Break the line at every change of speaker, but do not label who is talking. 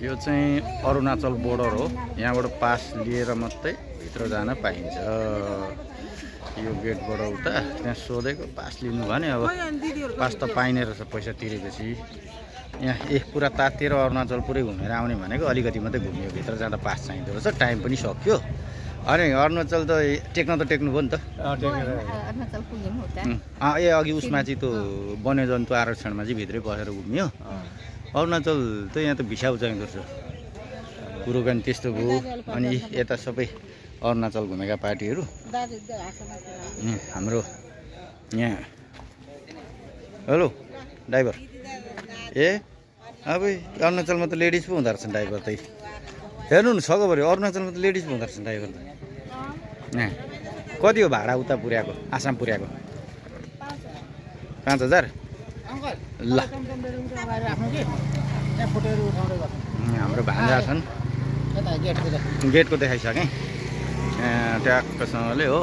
यो चाहिँ अरुणाचल बोर्डर हो। यहाँबाट पास लिएर मात्रै भित्र जान पाइन्छ। यो गेटबाट उता त्यहाँ सोधेको पास लिनु भने अब पास त पाइने रहेछ पैसा तिरेपछि। यहाँ पुरा तातेर अरुणाचल पुरै घुमेर आउने भनेको अलिकति मात्रै घुमियो, भित्र जाँदा पास चाहिँदो रहेछ। टाइम पनि सक्यो। अरे अरुणाचल त टेक्नु भयो नि त। ए अघि उसमा चाहिँ त्यो वन्यजन्तु आरक्षणमा चाहिँ भित्रै बसेर घुमियो। अरुणाचल त यहाँ त भिसा चाहिँदो रहेछ। कुरोकानी त्यस्तो भयो। अनि यता सबै अरुणाचल घुमेका पार्टीहरू हाम्रो यहाँ। Hello driver. ए अब अरुणाचलमा त लेडिज पो हुँदो रहेछ ड्राइभर त। हेर्नु न सगोभरि अरुणाचलमा त लेडिज पो हुँदो रहेछ ड्राइभर त। कति हो भाडा उता पुर्याएको, आसाम पुर्याएको? 5000। ल हाम्रो भान्जा छन्। गेटको देखाइसकेँ ट्याक्कसँगले हो।